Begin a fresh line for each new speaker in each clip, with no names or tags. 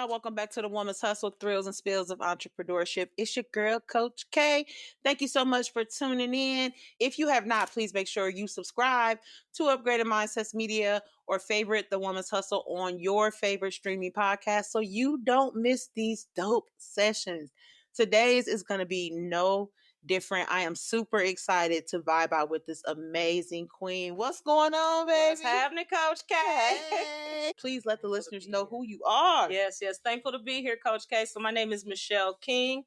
y'all. Welcome back to the Woman's Hustle, Thrills and Spills of Entrepreneurship. It's your girl, Coach K. Thank you so much for tuning in. If you have not, please make sure you subscribe to Upgraded Mindsets Media or favorite the Woman's Hustle on your favorite streaming podcast so you don't miss these dope sessions. Today's is going to be no different. I am super excited to vibe out with this amazing queen. What's going on, baby?
What's happening, Coach K?
Hey. Please let the listeners know who you are.
Yes. Thankful to be here, Coach K. So my name is Michelle King.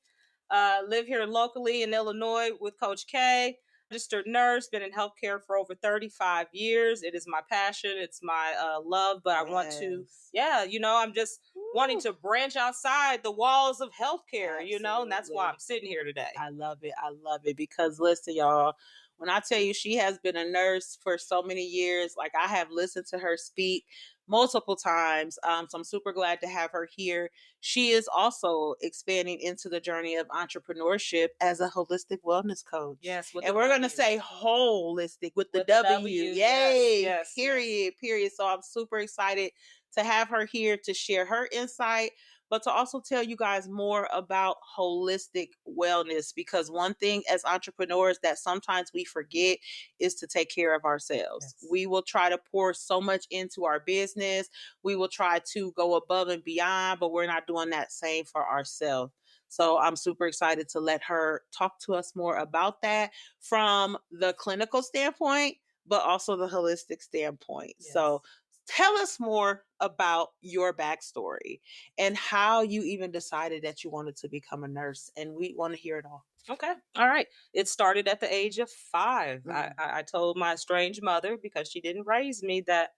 Live here locally in Illinois with Coach K. Registered nurse, been in healthcare for over 35 years. It is my passion. It's my love, but I want to, I'm just wanting to branch outside the walls of healthcare, and that's why I'm sitting here today.
I love it because listen, y'all, when I tell you she has been a nurse for so many years, like I have listened to her speak multiple times. So I'm super glad to have her here. She is also expanding into the journey of entrepreneurship as a holistic wellness coach.
Yes.
And we're going to say holistic with the W. Yay.
Yes.
Period. So I'm super excited to have her here to share her insight, but to also tell you guys more about holistic wellness, because one thing as entrepreneurs that sometimes we forget is to take care of ourselves. Yes. We will try to pour so much into our business. We will try to go above and beyond, but we're not doing that same for ourselves. So I'm super excited to let her talk to us more about that from the clinical standpoint, but also the holistic standpoint. Yes. So tell us more about your backstory and how you even decided that you wanted to become a nurse. And we want to hear it all.
Okay. All right. It started at the age of 5. Mm-hmm. I told my estranged mother, because she didn't raise me, that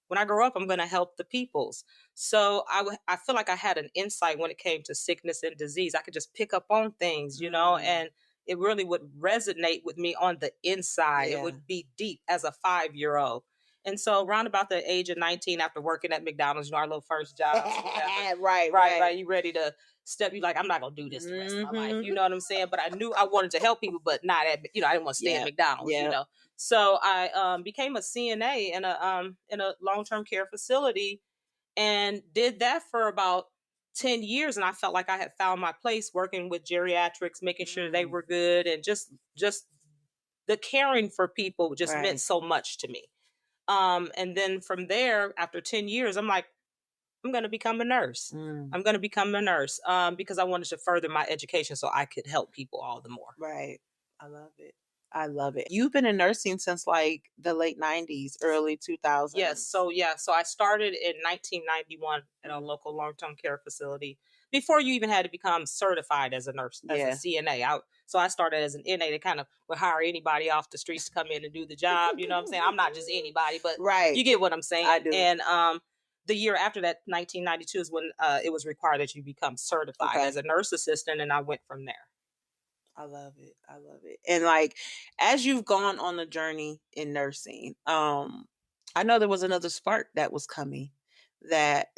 when I grow up, I'm going to help the peoples. So I feel like I had an insight when it came to sickness and disease. I could just pick up on things, and it really would resonate with me on the inside. Yeah. It would be deep as a 5-year-old. And so around about the age of 19, after working at McDonald's, our little first job. Right. You ready to step, you like, I'm not going to do this the rest of my life. You know what I'm saying? But I knew I wanted to help people, but not at, I didn't want to stay at McDonald's, So I became a CNA in a long-term care facility and did that for about 10 years. And I felt like I had found my place working with geriatrics, making sure they were good. And just the caring for people just meant so much to me. And then from there, after 10 years, I'm like, I'm going to become a nurse. I'm going to become a nurse because I wanted to further my education so I could help people all the more.
Right. I love it. You've been in nursing since like the late 90s, early 2000s.
Yes. So I started in 1991 at a local long-term care facility before you even had to become certified as a nurse, as a CNA. So I started as an NA. They kind of would hire anybody off the streets to come in and do the job. You know what I'm saying? I'm not just anybody, but you get what I'm saying.
I do.
And the year after that, 1992, is when it was required that you become certified as a nurse assistant. And I went from there.
I love it. And like, as you've gone on the journey in nursing, I know there was another spark that was coming that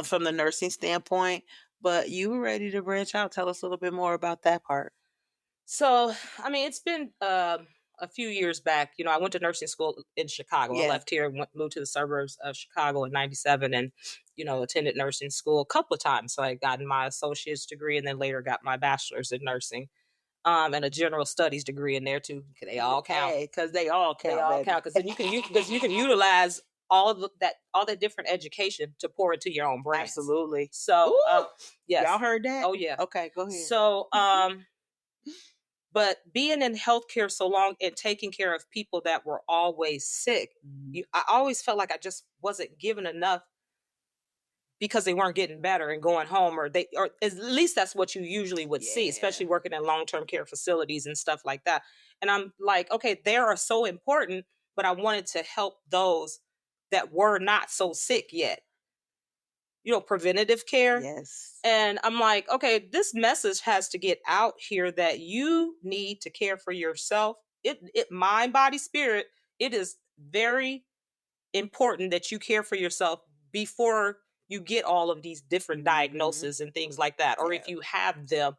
from the nursing standpoint, but you were ready to branch out. Tell us a little bit more about that part.
So, it's been a few years back. I went to nursing school in Chicago. I left here and moved to the suburbs of Chicago in 97 and, attended nursing school a couple of times. So I got my associate's degree and then later got my bachelor's in nursing and a general studies degree in there too. They all count.
Because they all count.
Because then you can utilize all that different education to pour into your own brand.
Absolutely.
So, yes.
Y'all heard that?
Oh, yeah.
Okay, go ahead.
So, but being in healthcare so long and taking care of people that were always sick, I always felt like I just wasn't given enough because they weren't getting better and going home, or at least that's what you usually would see, especially working in long-term care facilities and stuff like that. And I'm like, okay, they are so important, but I wanted to help those that were not so sick yet. Preventative care.
Yes.
And I'm like, okay, this message has to get out here that you need to care for yourself. It mind, body, spirit. It is very important that you care for yourself before you get all of these different diagnoses and things like that. Or if you have them,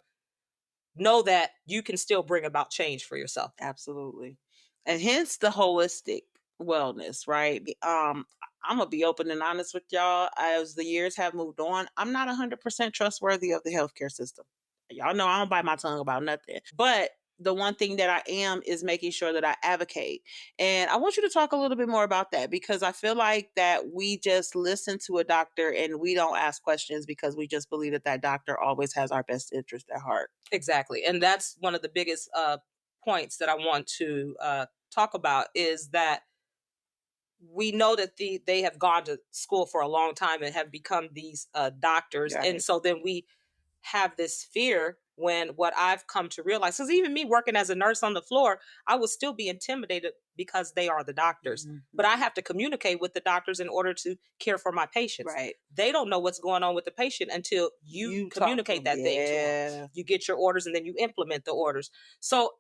know that you can still bring about change for yourself.
Absolutely. And hence the holistic wellness, right? I'm gonna be open and honest with y'all. As the years have moved on, I'm not 100% trustworthy of the healthcare system. Y'all know I don't bite my tongue about nothing. But the one thing that I am is making sure that I advocate. And I want you to talk a little bit more about that, because I feel like that we just listen to a doctor and we don't ask questions because we just believe that that doctor always has our best interest at heart.
Exactly. And that's one of the biggest points that I want to talk about, is that we know that they have gone to school for a long time and have become these doctors.
Right.
And so then we have this fear, when what I've come to realize, because even me working as a nurse on the floor, I would still be intimidated because they are the doctors. But I have to communicate with the doctors in order to care for my patients.
Right.
They don't know what's going on with the patient until you communicate that thing to them. You get your orders and then you implement the orders. So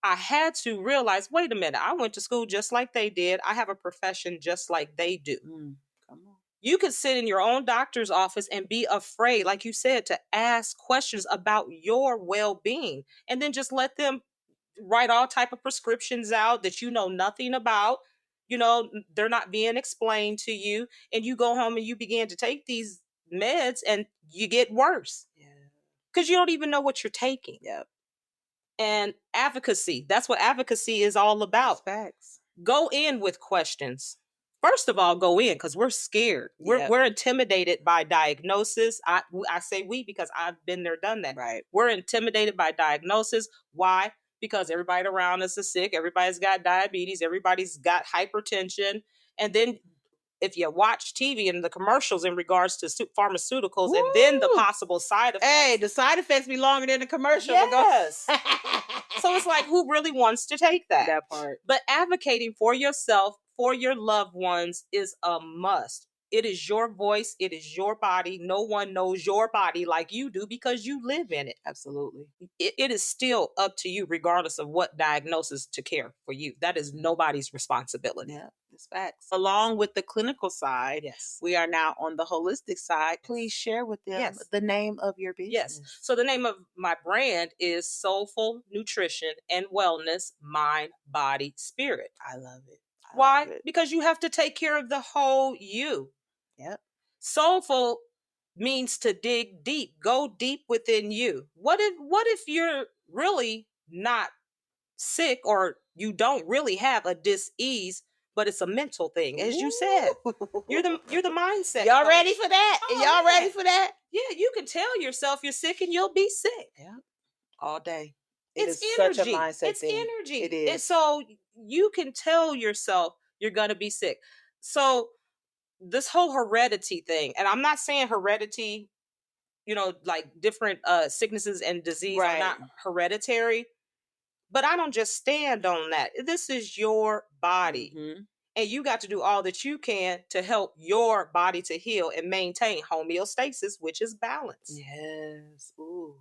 I had to realize, wait a minute, I went to school just like they did. I have a profession just like they do.
Come on.
You could sit in your own doctor's office and be afraid, like you said, to ask questions about your well-being, and then just let them write all type of prescriptions out that you know nothing about. They're not being explained to you, and you go home and you begin to take these meds and you get worse.
Yeah.
Because you don't even know what you're taking.
Yep.
And advocacy, that's what advocacy is all about.
Facts.
Go in with questions. First of all, go in, because we're scared. We're intimidated by diagnosis. I say we because I've been there, done that.
Right.
We're intimidated by diagnosis. Why? Because everybody around us is sick. Everybody's got diabetes. Everybody's got hypertension. And then if you watch TV and the commercials in regards to pharmaceuticals, and then the possible side effects.
Hey, the side effects be longer than the commercial.
Yes. So it's like, who really wants to take that?
That part.
But advocating for yourself, for your loved ones, is a must. It is your voice. It is your body. No one knows your body like you do because you live in it.
Absolutely.
It is still up to you, regardless of what diagnosis, to care for you. That is nobody's responsibility.
Yeah, it's facts. Along with the clinical side,
Yes,
we are now on the holistic side. Please share with them the name of your business.
Yes. So the name of my brand is Soulful Nutrition and Wellness, Mind, Body, Spirit.
I love it.
Why?
Love it.
Because you have to take care of the whole you.
Yep.
Soulful means to dig deep, go deep within you. What if you're really not sick, or you don't really have a dis-ease, but it's a mental thing? As you said, you're the mindset.
Y'all ready for that? Y'all ready for that?
Yeah, you can tell yourself you're sick and you'll be sick.
Yeah. All day.
It's
energy.
Such a
mindset
it's
thing.
energy.
It is.
And so you can tell yourself you're going to be sick. So this whole heredity thing, and I'm not saying heredity, like different sicknesses and disease are not hereditary, but I don't just stand on that. This is your body. And you got to do all that you can to help your body to heal and maintain homeostasis, which is balance.
Yes. Ooh.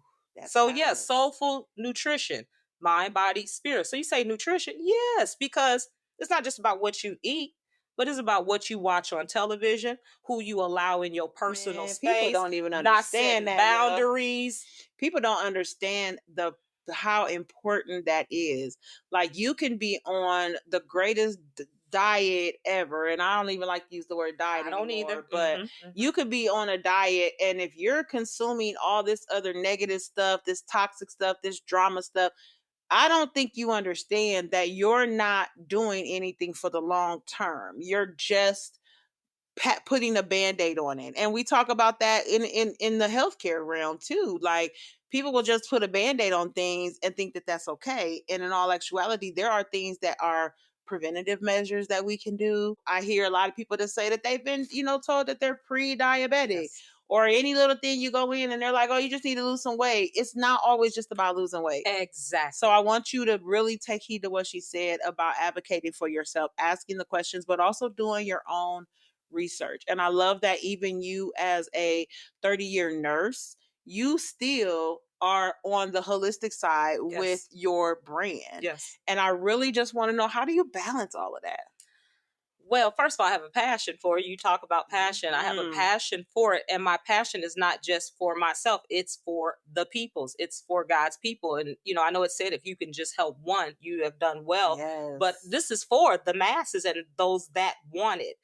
So yes, soulful nutrition, mind, body, spirit. So you say nutrition? Yes, because it's not just about what you eat, but it's about what you watch on television, who you allow in your personal space.
People don't even understand that.
Boundaries.
People don't understand how important that is. Like, you can be on the greatest diet ever, and I don't even like to use the word diet anymore, don't either, but you could be on a diet, and if you're consuming all this other negative stuff, this toxic stuff, this drama stuff, I don't think you understand that you're not doing anything for the long term. You're just putting a band-aid on it. And we talk about that in the healthcare realm too. Like, people will just put a band-aid on things and think that that's okay. And in all actuality, there are things that are preventative measures that we can do. I hear a lot of people that say that they've been, told that they're pre-diabetic. Or any little thing, you go in and they're like, oh, you just need to lose some weight. It's not always just about losing weight.
Exactly.
So I want you to really take heed to what she said about advocating for yourself, asking the questions, but also doing your own research. And I love that even you, as a 30-year nurse, you still are on the holistic side with your brand.
Yes.
And I really just want to know, how do you balance all of that?
Well, first of all, I have a passion for it. You talk about passion. I have a passion for it. And my passion is not just for myself. It's for the peoples. It's for God's people. And, I know it said if you can just help one, you have done well.
Yes.
But this is for the masses and those that want it.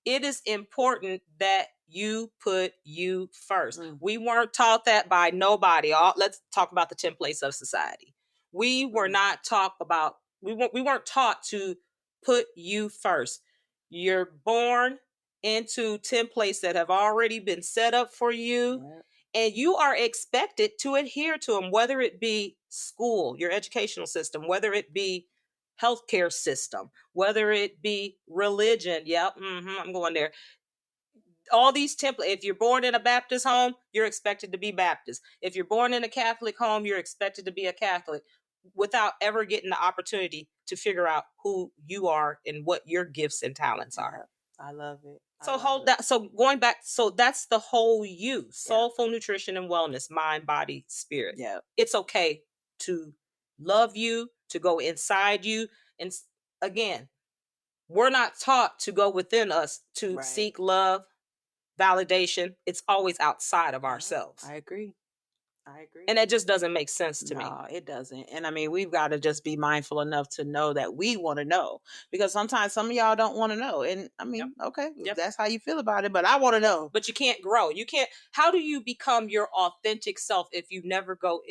It is important that you put you first. We weren't taught that by nobody. Let's talk about the templates of society. We were not taught about, we weren't taught to put you first. You're born into templates that have already been set up for you, and you are expected to adhere to them, whether it be school, your educational system, whether it be healthcare system, whether it be religion. Yep, I'm going there. All these templates. If you're born in a Baptist home, you're expected to be Baptist. If you're born in a Catholic home, you're expected to be a Catholic, without ever getting the opportunity to figure out who you are and what your gifts and talents are.
I love it.
So going back, so that's the whole you: soulful nutrition and wellness, mind, body, spirit.
Yeah.
It's okay to love you, to go inside you. And again, we're not taught to go within us to seek love, validation. It's always outside of ourselves.
I agree.
And that just doesn't make sense to me.
No, it doesn't. And I mean, we've got to just be mindful enough to know that we want to know, because sometimes some of y'all don't want to know. And I mean, okay, that's how you feel about it, but I want to know.
But you can't grow. You can't. How do you become your authentic self if you never go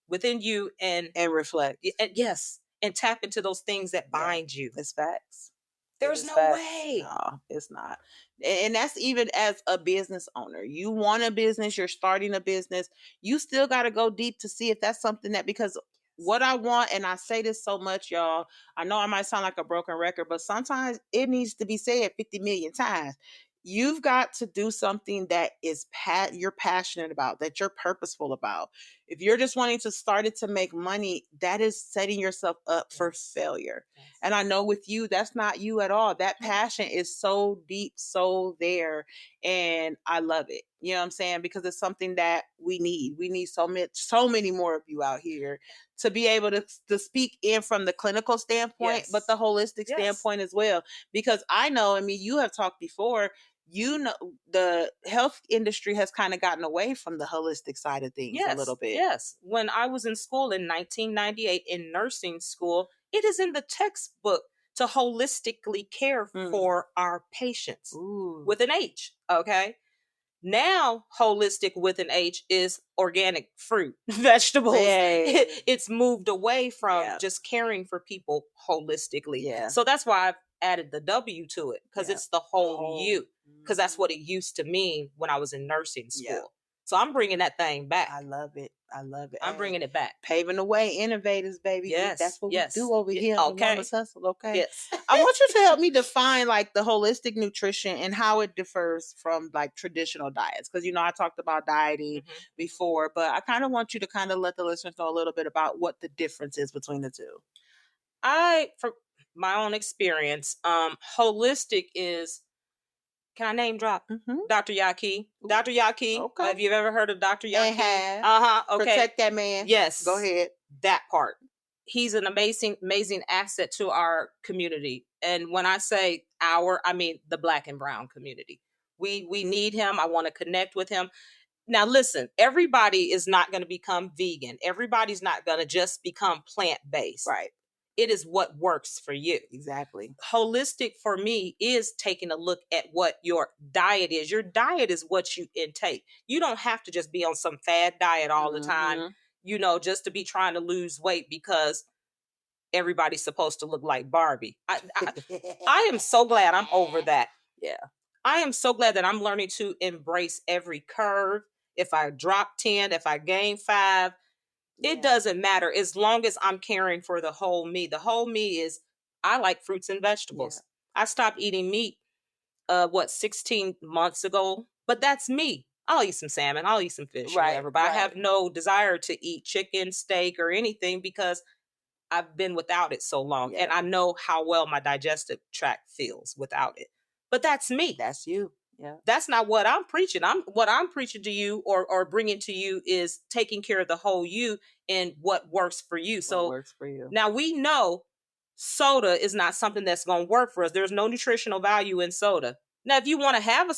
within you and
reflect?
Yes. And tap into those things that bind you.
It's facts.
There's no way.
No, it's not. And that's even as a business owner. You want a business, you're starting a business, you still got to go deep to see if that's something that, because what I want, and I say this so much, y'all, I know I might sound like a broken record, but sometimes it needs to be said 50 million times. You've got to do something that is you're passionate about, that you're purposeful about. If you're just wanting to start it to make money, that is setting yourself up for failure. And I know with you, that's not you at all. That passion is so deep, so there. And I love it. You know what I'm saying? Because it's something that we need. We need so many more of you out here to be able to speak in from the clinical standpoint, but the holistic standpoint as well. Because I know, I mean, you have talked before, the health industry has kind of gotten away from the holistic side of things a little bit.
Yes. When I was in school in 1998 in nursing school, it is in the textbook to holistically care for our patients with an H. Okay. Now, holistic with an H is organic fruit, vegetables. It's moved away from just caring for people holistically. So that's why I've added the W to it, because it's the whole you, because that's what it used to mean when I was in nursing school. So I'm bringing that thing back.
I love it.
I'm bringing it back.
Paving the way, innovators, baby.
Yes.
That's what we do over here on Mama's Hustle, okay?
Yes.
I want you to help me define like the holistic nutrition and how it differs from like traditional diets. Because, I talked about dieting before, but I kind of want you to kind of let the listeners know a little bit about what the difference is between the two.
From my own experience, holistic is, can I name drop? Dr. Yaki. Dr. Yaki. Okay. Have you ever heard of Dr. Yaki?
Okay. Protect that man.
Yes.
Go ahead.
That part. He's an amazing asset to our community. And when I say I mean the Black and brown community. We need him. I want to connect with him. Now, listen, everybody is not going to become vegan. Everybody's not going to just become plant-based.
Right.
It is what works for you.
Exactly.
Holistic for me is taking a look at what your diet is. Your diet is what you intake. You don't have to just be on some fad diet all the time, just to be trying to lose weight because everybody's supposed to look like Barbie. I am so glad I'm over that.
Yeah.
I am so glad that I'm learning to embrace every curve. If I drop 10, if I gain 5, it doesn't matter as long as I'm caring for the whole me. The whole me is, I like fruits and vegetables. I stopped eating meat, 16 months ago, but that's me. I'll eat some salmon. I'll eat some fish, whatever. But I have no desire to eat chicken, steak, or anything because I've been without it so long. And I know how well my digestive tract feels without it. But that's me.
That's you. Yeah.
That's not what I'm preaching. What I'm preaching to you or bringing to you is taking care of the whole you and what works for you. So
works for you.
Now we know soda is not something that's going to work for us. There's no nutritional value in soda. Now, if you want to have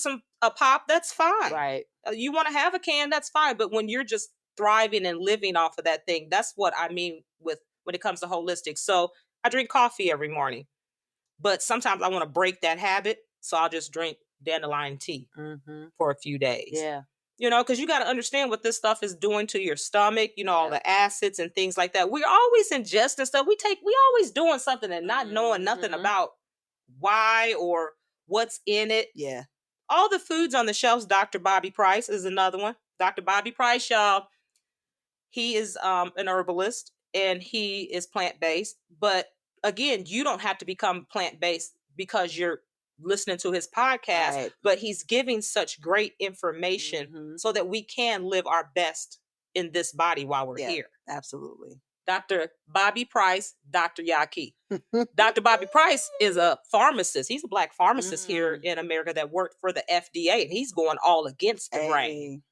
a pop, that's fine.
Right.
You want to have a can, that's fine. But when you're just thriving and living off of that thing, that's what I mean with when it comes to holistic. So I drink coffee every morning, but sometimes I want to break that habit. So I'll just drink dandelion tea for a few days.
Yeah.
Because you got to understand what this stuff is doing to your stomach, all the acids and things like that. We're always ingesting stuff. We always doing something and not knowing nothing about why or what's in it.
Yeah.
All the foods on the shelves. Dr. Bobby Price is another one. Dr. Bobby Price, y'all, he is an herbalist and he is plant-based. But again, you don't have to become plant-based because you're listening to his podcast,
Right.
but he's giving such great information so that we can live our best in this body while we're here.
Absolutely.
Dr. Bobby Price, Dr. Yaki. Dr. Bobby Price is a pharmacist. He's a Black pharmacist here in America that worked for the FDA, and he's going all against the grain.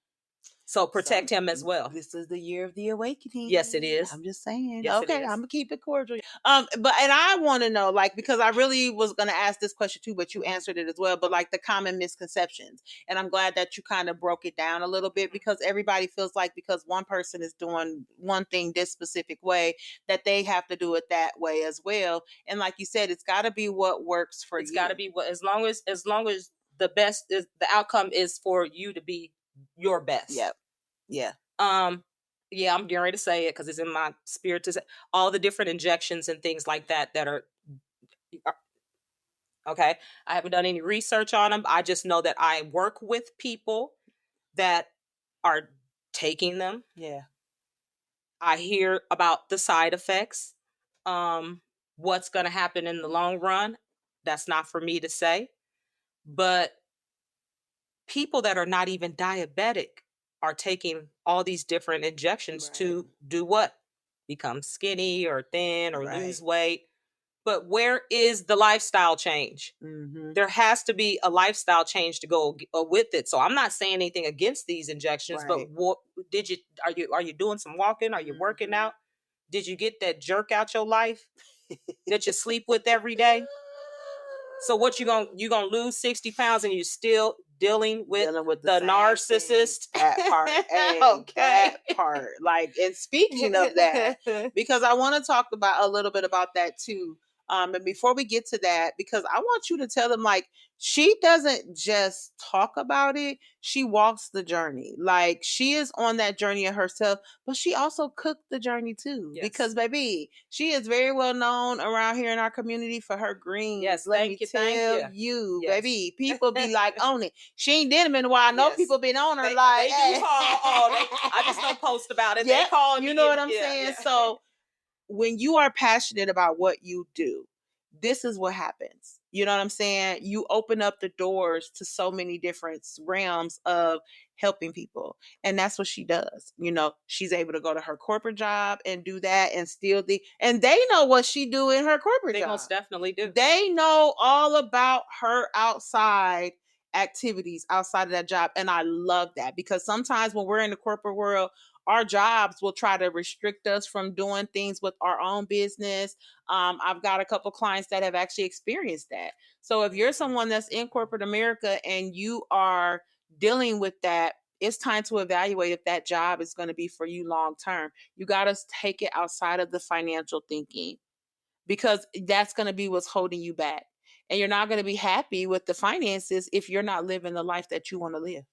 So protect him as well.
This is the year of the awakening.
Yes, it is.
I'm just saying.
Yes,
okay, I'm gonna keep it cordial. But I want to know, because I really was gonna ask this question too, but you answered it as well. But the common misconceptions, and I'm glad that you kind of broke it down a little bit, because everybody feels like because one person is doing one thing this specific way, that they have to do it that way as well. And like you said, it's got to be what works for you.
It's got to be what, as long as the best is the outcome is for you to be your best.
Yep. Yeah.
Yeah, I'm getting ready to say it because it's in my spirit to say all the different injections and things like that are okay. I haven't done any research on them. I just know that I work with people that are taking them.
Yeah.
I hear about the side effects. What's going to happen in the long run? That's not for me to say. But people that are not even diabetic are taking all these different injections to do what? Become skinny or thin or lose weight. But where is the lifestyle change? There has to be a lifestyle change to go with it. So I'm not saying anything against these injections, but what are you doing some walking? Are you working out? Did you get that jerk out your life that you sleep with every day? So what you gonna lose 60 pounds and you still dealing with the narcissist?
That part. Hey, okay. That part. And speaking of that, because I want to talk about a little bit about that too. And before we get to that, because I want you to tell them, she doesn't just talk about it, she walks the journey. She is on that journey of herself, but she also cooked the journey too. Yes. Because baby, she is very well known around here in our community for her greens.
Yes,
let me tell you, baby. People be on it. She ain't did them in a while. I know people been on her. They
do call. I just don't post about it. They call me.
You know what I'm saying? Yeah. So when you are passionate about what you do, this is what happens. You know what I'm saying? You open up the doors to so many different realms of helping people. And that's what she does. She's able to go to her corporate job and do that and still and they know what she do in her corporate job.
They most definitely do.
They know all about her outside activities outside of that job. And I love that, because sometimes when we're in the corporate world, our jobs will try to restrict us from doing things with our own business. I've got a couple clients that have actually experienced that. So if you're someone that's in corporate America and you are dealing with that, it's time to evaluate if that job is going to be for you long term. You got to take it outside of the financial thinking, because that's going to be what's holding you back. And you're not going to be happy with the finances if you're not living the life that you want to live.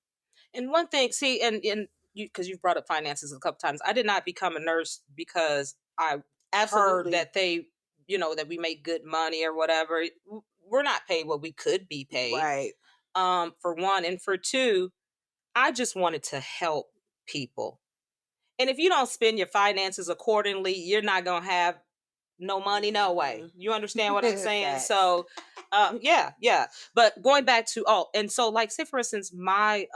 And one thing, see, and because you've brought up finances a couple times, I did not become a nurse because I heard that they, that we make good money or whatever. We're not paid what we could be paid.
Right.
For one. And for two, I just wanted to help people. And if you don't spend your finances accordingly, you're not going to have no money, no way. You understand what I'm saying? So, yeah. But going back to, and so say for instance, my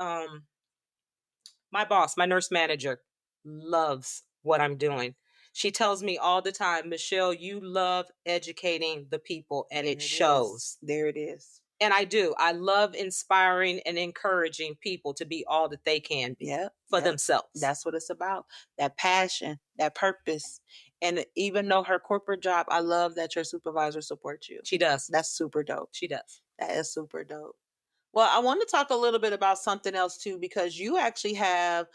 boss, my nurse manager, loves what I'm doing. She tells me all the time, Michelle, you love educating the people, and it shows.
There it is.
And I do. I love inspiring and encouraging people to be all that they can be for themselves.
That's what it's about. That passion, that purpose. And even though her corporate job, I love that your supervisor supports you.
She does.
That's super dope.
She does.
That is super dope. Well, I want to talk a little bit about something else too, because you actually have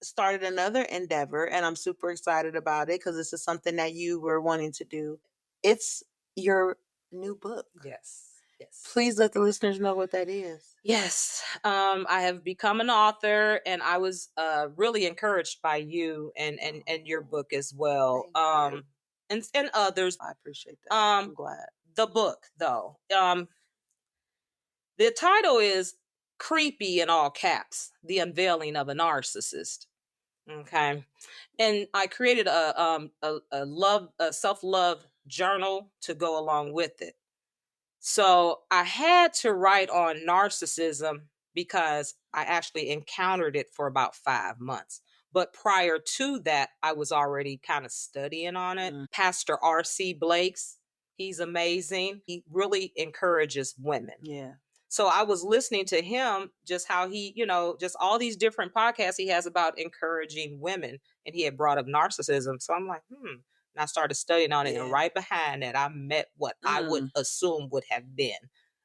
started another endeavor, and I'm super excited about it because this is something that you were wanting to do. It's your new book.
Yes. Yes.
Please let the listeners know what that is.
Yes. I have become an author, and I was really encouraged by you and your book as well.
Thank you.
And others.
I appreciate that. I'm glad.
The book though. The title is Creepy in all caps, The Unveiling of a Narcissist. Okay. And I created a self-love journal to go along with it. So I had to write on narcissism because I actually encountered it for about 5 months. But prior to that, I was already kind of studying on it. Pastor R.C. Blake's, he's amazing. He really encourages women.
Yeah.
So I was listening to him, just how he, just all these different podcasts he has about encouraging women. And he had brought up narcissism. So I'm like, And I started studying on it. And right behind that, I met what I would assume would have been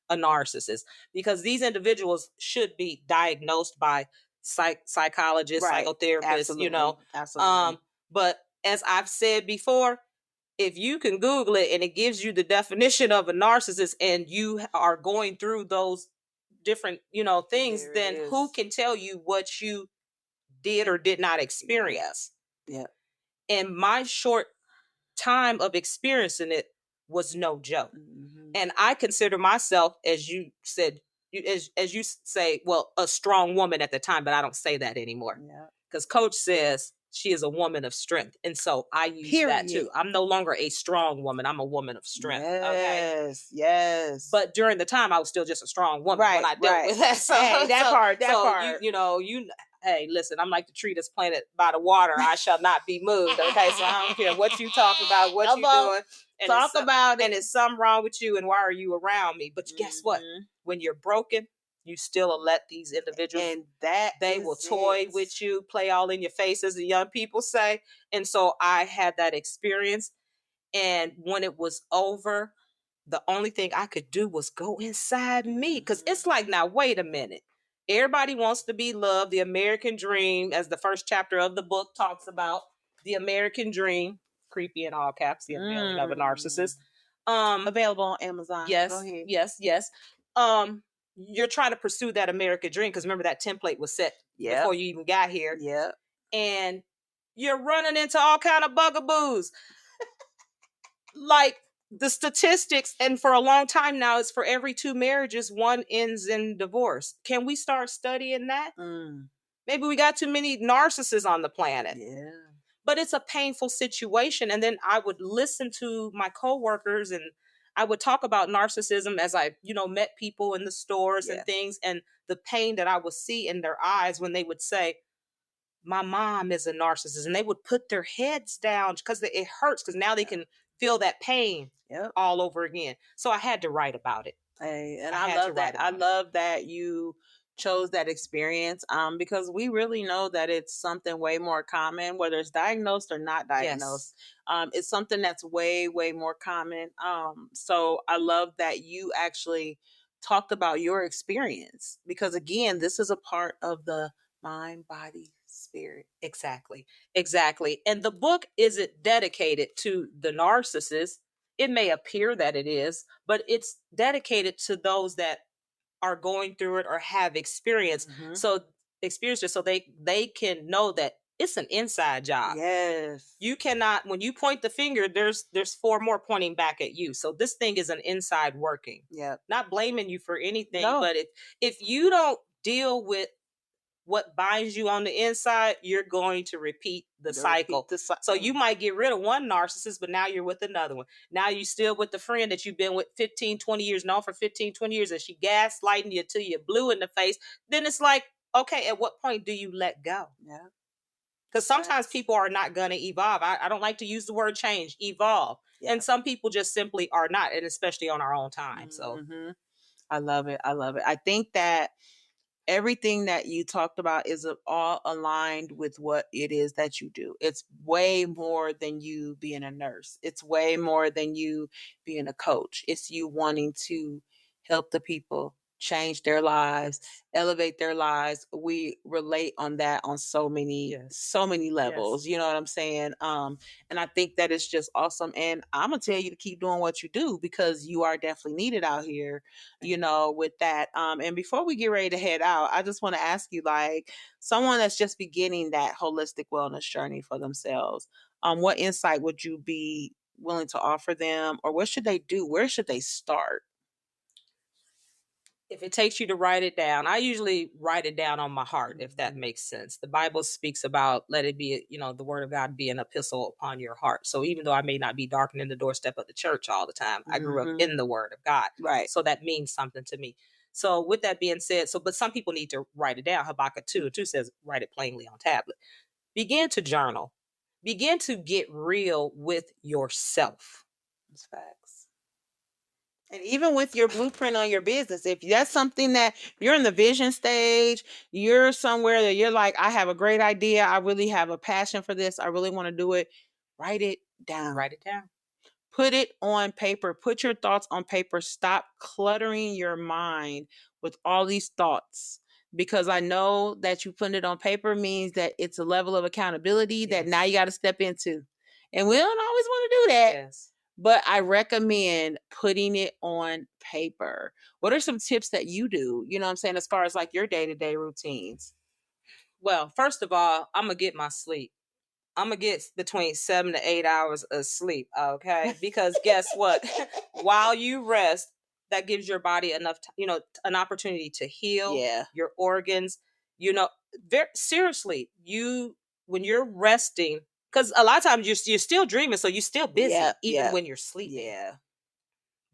a narcissist. Because these individuals should be diagnosed by psychologists, psychotherapists,
Absolutely. Absolutely.
But as I've said before, if you can Google it and it gives you the definition of a narcissist and you are going through those different, things, then who can tell you what you did or did not experience?
Yeah.
And my short time of experiencing it was no joke. And I consider myself, as you said, as you say, well, a strong woman at the time, but I don't say that anymore.
Yeah.
Because Coach says she is a woman of strength. And so I use that too. I'm no longer a strong woman. I'm a woman of strength.
Yes. Yes.
But during the time, I was still just a strong woman when I dealt with that. So,
that part.
Hey, listen, I'm like the tree that's planted by the water. I shall not be moved. Okay. So I don't care what you talk about, what you doing. And
talk about it.
And is something wrong with you? And why are you around me? But guess what? When you're broken, you still let these individuals,
and that
they will toy with you, play all in your face, as the young people say. And so I had that experience. And when it was over, the only thing I could do was go inside me. Because it's like, now, wait a minute. Everybody wants to be loved. The American dream, as the first chapter of the book talks about, the American dream, creepy in all caps, the unveiling of a narcissist.
Available on Amazon.
Yes.
Go ahead.
Yes. You're trying to pursue that American dream because remember that template was set before you even got here.
Yeah.
And you're running into all kind of bugaboos. Like the statistics, and for a long time now, it's for every 2 marriages, 1 ends in divorce. Can we start studying that? Maybe we got too many narcissists on the planet.
Yeah.
But it's a painful situation. And then I would listen to my coworkers and I would talk about narcissism as I, met people in the stores and things, and the pain that I would see in their eyes when they would say, my mom is a narcissist, and they would put their heads down because it hurts, because now they can feel that pain all over again. So I had to write about it.
Hey, and I love that. I love that you chose that experience because we really know that it's something way more common, whether it's diagnosed or not diagnosed. It's something that's way, way more common. So I love that you actually talked about your experience, because again, this is a part of the mind, body, spirit.
Exactly. And the book isn't dedicated to the narcissist. It may appear that it is, but it's dedicated to those that are going through it or have experience. So they can know that it's an inside job.
Yes.
You cannot, when you point the finger, there's 4 more pointing back at you. So this thing is an inside working.
Yeah.
Not blaming you for anything, but if you don't deal with what binds you on the inside, you're going to repeat the cycle. So you might get rid of one narcissist, but now you're with another one. Now you're still with the friend that you've been with 15, 20 years, known for 15, 20 years, and she gaslighting you till you're blue in the face. Then it's like, okay, at what point do you let go?
Yeah.
Because sometimes people are not going to evolve. I don't like to use the word change, evolve. Yeah. And some people just simply are not, and especially on our own time. So
I love it. I think that everything that you talked about is all aligned with what it is that you do. It's way more than you being a nurse. It's way more than you being a coach. It's you wanting to help the people change their lives, elevate their lives. We relate on that on
Yes.
so many levels.
Yes.
You know what I'm saying? And I think that is just awesome. And I'm gonna tell you to keep doing what you do because you are definitely needed out here, with that. And before we get ready to head out, I just want to ask you, like, someone that's just beginning that holistic wellness journey for themselves, what insight would you be willing to offer them, or what should they do? Where should they start?
If it takes you to write it down, I usually write it down on my heart, if that makes sense. The Bible speaks about let it be, the word of God be an epistle upon your heart. So even though I may not be darkening the doorstep of the church all the time, I grew up
Hmm.
in the word of God.
Right.
So that means something to me. So with that being said, but some people need to write it down. Habakkuk 2 says, write it plainly on tablet. Begin to journal. Begin to get real with yourself.
That's facts. And even with your blueprint on your business, if that's something that you're in the vision stage, you're somewhere that you're like, I have a great idea. I really have a passion for this. I really want to do it. Write it down.
Write it down.
Put it on paper. Put your thoughts on paper. Stop cluttering your mind with all these thoughts. Because I know that you putting it on paper means that it's a level of accountability that now you got to step into. And we don't always want to do that.
Yes.
But I recommend putting it on paper. What are some tips that you do, you know what I'm saying, as far as like your day-to-day routines?
Well, first of all, I'm going to get my sleep. I'm going to get between 7 to 8 hours of sleep, okay? Because guess what? While you rest, that gives your body enough, an opportunity to heal your organs. Seriously, when you're resting, because a lot of times you're still dreaming, so you're still busy even when you're sleeping.
Yeah.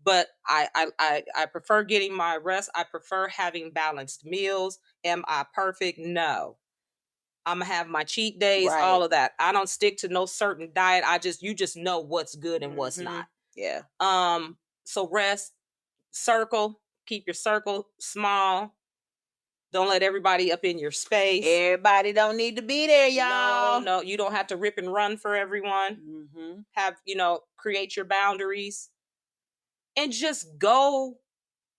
But I prefer getting my rest. I prefer having balanced meals. Am I perfect? No. I'm gonna have my cheat days, all of that. I don't stick to no certain diet. You just know what's good and what's not.
Yeah.
So rest, circle, keep your circle small. Don't let everybody up in your space.
Everybody don't need to be there, y'all.
No, you don't have to rip and run for everyone. Create your boundaries and just go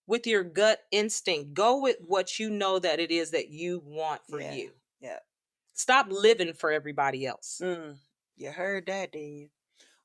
with your gut instinct. Go with what you know that it is that you want for you.
Yeah.
Stop living for everybody else.
You heard that, didn't you?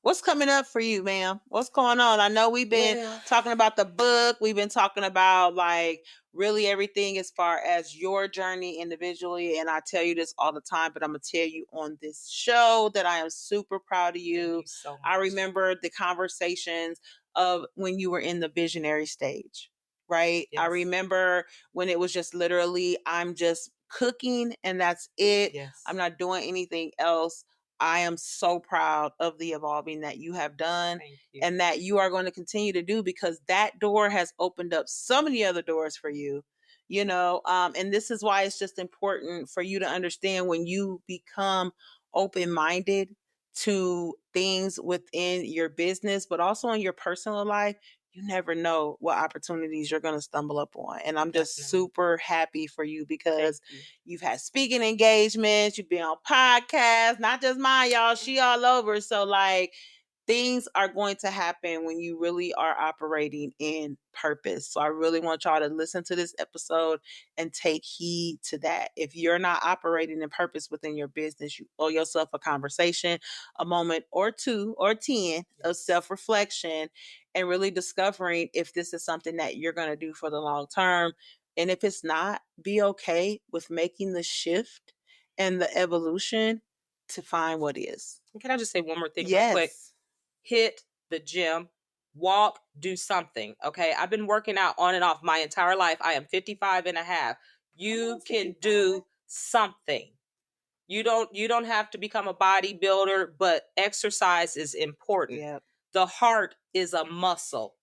What's coming up for you, ma'am? What's going on? I know we've been talking about the book. We've been talking about like really everything as far as your journey individually. And I tell you this all the time, but I'm going to tell you on this show that I am super proud of you.
Thank you so much.
I remember the conversations of when you were in the visionary stage, right?
Yes.
I remember when it was just literally, I'm just cooking and that's it.
Yes.
I'm not doing anything else. I am so proud of the evolving that you have done and that you are going to continue to do, because that door has opened up so many other doors for you, and this is why it's just important for you to understand when you become open-minded to things within your business, but also in your personal life. You never know what opportunities you're going to stumble up on. And I'm just super happy for you because you've had speaking engagements, you've been on podcasts, not just mine, y'all. She all over. So like, things are going to happen when you really are operating in purpose. So I really want y'all to listen to this episode and take heed to that. If you're not operating in purpose within your business, you owe yourself a conversation, a moment or two or 10 of self-reflection, and really discovering if this is something that you're going to do for the long term. And if it's not, be okay with making the shift and the evolution to find what is.
Can I just say one more thing real quick? Hit the gym, walk, do something. Okay. I've been working out on and off my entire life. I am 55 and a half. You can do something. You don't have to become a bodybuilder, but exercise is important.
Yep.
The heart is a muscle.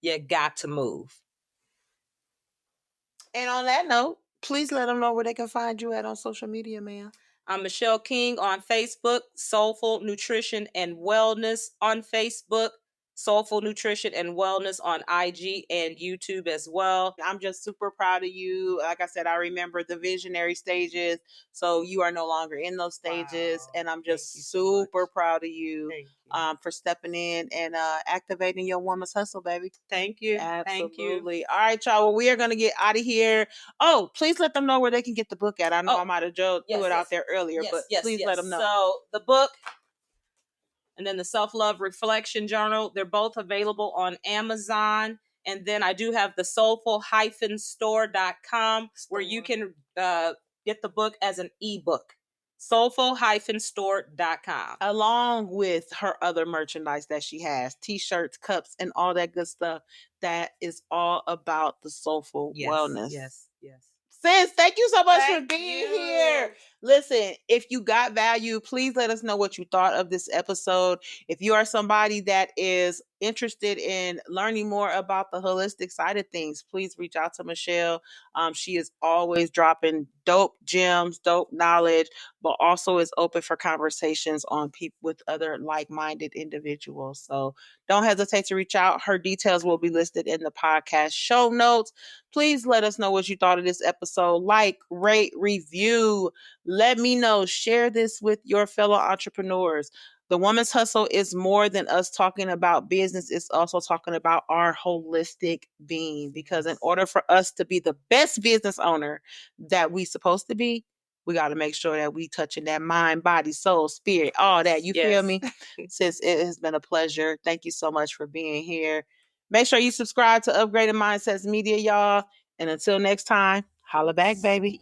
You got to move.
And on that note, please let them know where they can find you at on social media, ma'am.
I'm Michelle King on Facebook, Soulful Nutrition and Wellness on Facebook. Soulful Nutrition and Wellness on IG and YouTube as well.
I'm just super proud of you. Like I said, I remember the visionary stages. So you are no longer in those stages.
Wow.
And I'm
Thank
just
you so
super
much.
proud of you
Thank you.
for stepping in and activating your woman's hustle, baby.
Thank you. Thank you.
Absolutely. All right, y'all. Well, we are going to get out of here. Oh, please let them know where they can get the book at. I know
Oh,
I might have threw it out there earlier, but please let them know.
So the book and then the Self-Love Reflection Journal, they're both available on Amazon. And then I do have the soulful-store.com where you can get the book as an ebook. Soulful-store.com.
Along with her other merchandise that she has, t-shirts, cups, and all that good stuff that is all about the soulful wellness.
Yes.
Sis, thank you so much for
Thank
being
you.
here. Listen, if you got value, please let us know what you thought of this episode. If you are somebody that is interested in learning more about the holistic side of things, please reach out to Michelle. She is always dropping dope gems, dope knowledge, but also is open for conversations on people with other like-minded individuals. So don't hesitate to reach out. Her details will be listed in the podcast show notes. Please let us know what you thought of this episode. Like, rate, review. Let me know. Share this with your fellow entrepreneurs. The Woman's Hustle is more than us talking about business. It's also talking about our holistic being. Because in order for us to be the best business owner that we supposed to be, we got to make sure that we touching that mind, body, soul, spirit, all that. You feel me? Sis, it has been a pleasure. Thank you so much for being here. Make sure you subscribe to Upgraded Mindsets Media, y'all. And until next time, holla back, baby.